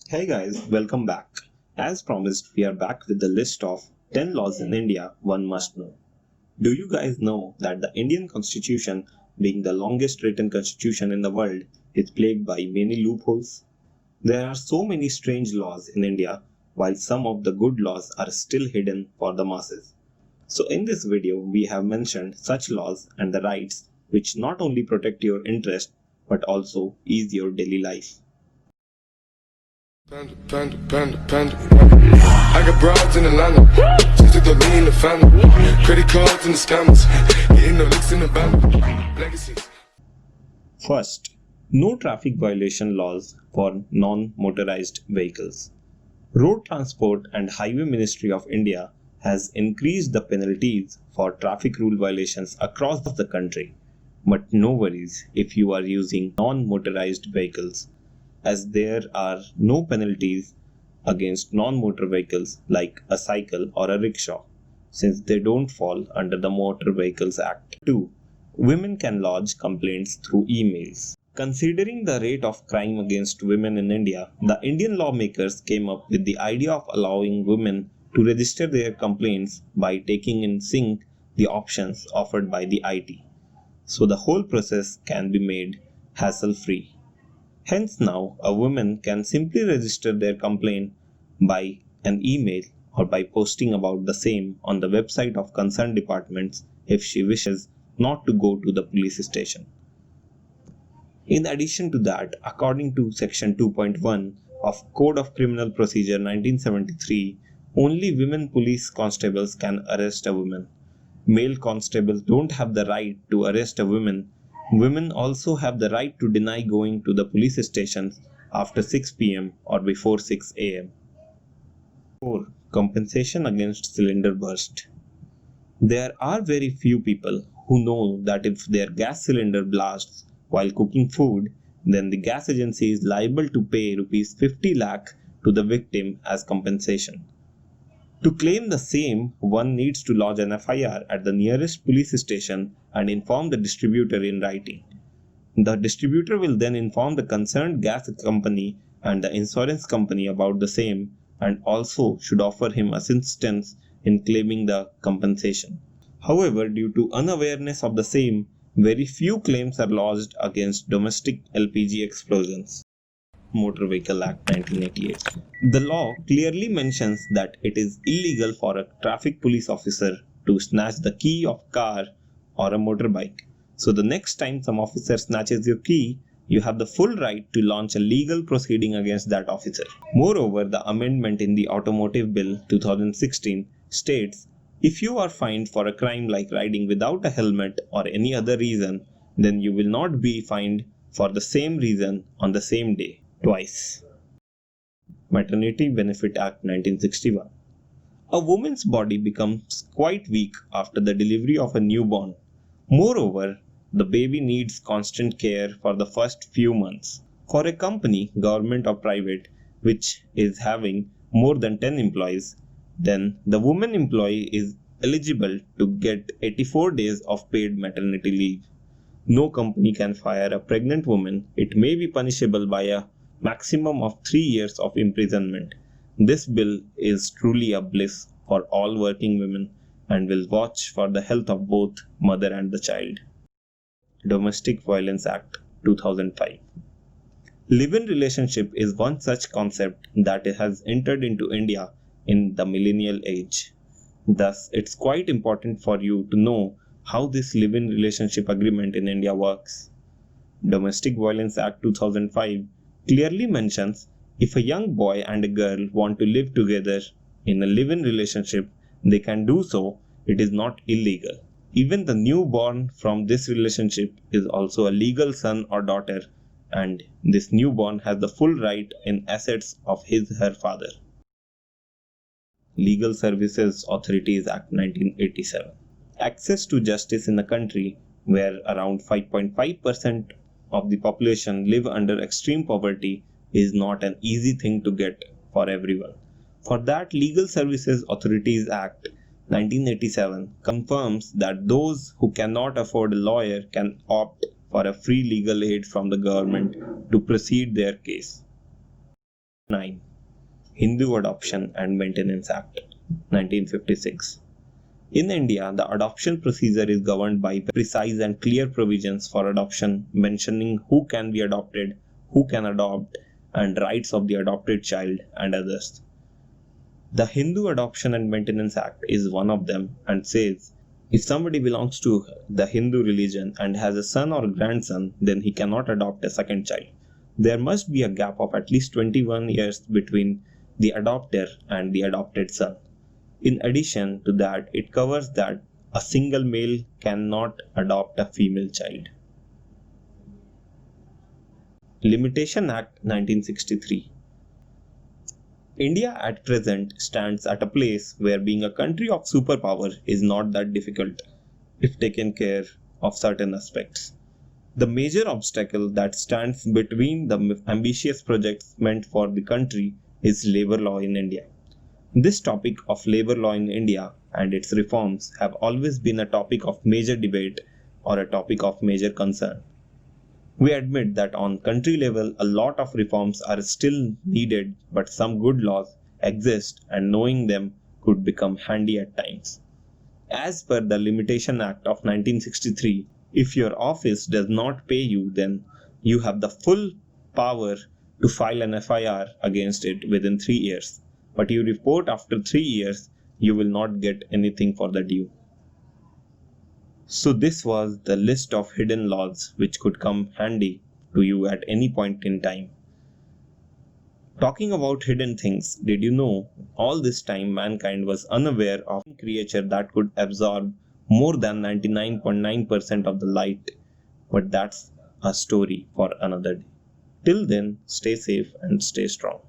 Hey guys, welcome back. As promised, we are back with the list of 10 laws in India one must know. Do you guys know that the Indian Constitution, being the longest written constitution in the world, is plagued by many loopholes? There are so many strange laws in India, while some of the good laws are still hidden for the masses. So, in this video, we have mentioned such laws and the rights which not only protect your interest but also ease your daily life. Panda. I got broads in Atlanta. Just to throw me in the family. Credit cards and the scammers. Getting no licks in the band. Legacies. First, no traffic violation laws for non-motorized vehicles. Road Transport and Highway Ministry of India has increased the penalties for traffic rule violations across the country. But no worries if you are using non-motorized vehicles, as there are no penalties against non-motor vehicles like a cycle or a rickshaw, since they don't fall under the Motor Vehicles Act. 2. Women can lodge complaints through emails. Considering the rate of crime against women in India, the Indian lawmakers came up with the idea of allowing women to register their complaints by taking in sync the options offered by the IT, so the whole process can be made hassle-free. Hence now a woman can simply register their complaint by an email or by posting about the same on the website of concerned departments if she wishes not to go to the police station. In addition to that, according to Section 2.1 of Code of Criminal Procedure 1973, only women police constables can arrest a woman. Male constables don't have the right to arrest a woman. Women also have the right to deny going to the police stations after 6 pm or before 6 am. 4. Compensation against cylinder burst. There are very few people who know that if their gas cylinder blasts while cooking food, then the gas agency is liable to pay Rs 50 lakh to the victim as compensation. To claim the same, one needs to lodge an FIR at the nearest police station and inform the distributor in writing. The distributor will then inform the concerned gas company and the insurance company about the same, and also should offer him assistance in claiming the compensation. However, due to unawareness of the same, very few claims are lodged against domestic LPG explosions. Motor Vehicle Act 1988. The law clearly mentions that it is illegal for a traffic police officer to snatch the key of car or a motorbike. So the next time some officer snatches your key, you have the full right to launch a legal proceeding against that officer. Moreover, the amendment in the Automotive Bill 2016 states, if you are fined for a crime like riding without a helmet or any other reason, then you will not be fined for the same reason on the same day, twice. Maternity Benefit Act 1961. A woman's body becomes quite weak after the delivery of a newborn. Moreover, the baby needs constant care for the first few months. For a company, government or private, which is having more than 10 employees, then the woman employee is eligible to get 84 days of paid maternity leave. No company can fire a pregnant woman. It may be punishable by a maximum of 3 years of imprisonment. This bill is truly a bliss for all working women and will watch for the health of both mother and the child. Domestic Violence Act 2005. Live-in relationship is one such concept that has entered into India in the millennial age. Thus, it's quite important for you to know how this live-in relationship agreement in India works. Domestic Violence Act 2005 clearly mentions if a young boy and a girl want to live together in a live-in relationship, they can do so. It is not illegal. Even the newborn from this relationship is also a legal son or daughter, and this newborn has the full right in assets of his/her father. Legal Services Authorities Act 1987. Access to justice in a country where around 5.5% of the population live under extreme poverty is not an easy thing to get for everyone. For that, Legal Services Authorities Act 1987 confirms that those who cannot afford a lawyer can opt for a free legal aid from the government to proceed their case. 9. Hindu Adoption and Maintenance Act, 1956. In India, the adoption procedure is governed by precise and clear provisions for adoption, mentioning who can be adopted, who can adopt, and rights of the adopted child and others. The Hindu Adoption and Maintenance Act is one of them and says if somebody belongs to the Hindu religion and has a son or grandson, then he cannot adopt a second child. There must be a gap of at least 21 years between the adopter and the adopted son. In addition to that, it covers that a single male cannot adopt a female child. Limitation Act 1963. India at present stands at a place where being a country of superpower is not that difficult if taken care of certain aspects. The major obstacle that stands between the ambitious projects meant for the country is labor law in India. This topic of labor law in India and its reforms have always been a topic of major debate or a topic of major concern. We admit that on country level a lot of reforms are still needed, but some good laws exist and knowing them could become handy at times. As per the Limitation Act of 1963, if your office does not pay you, then you have the full power to file an FIR against it within 3 years. But you report after 3 years, you will not get anything for the due. So this was the list of hidden laws which could come handy to you at any point in time. Talking about hidden things, did you know all this time mankind was unaware of a creature that could absorb more than 99.9% of the light? But that's a story for another day. Till then, stay safe and stay strong.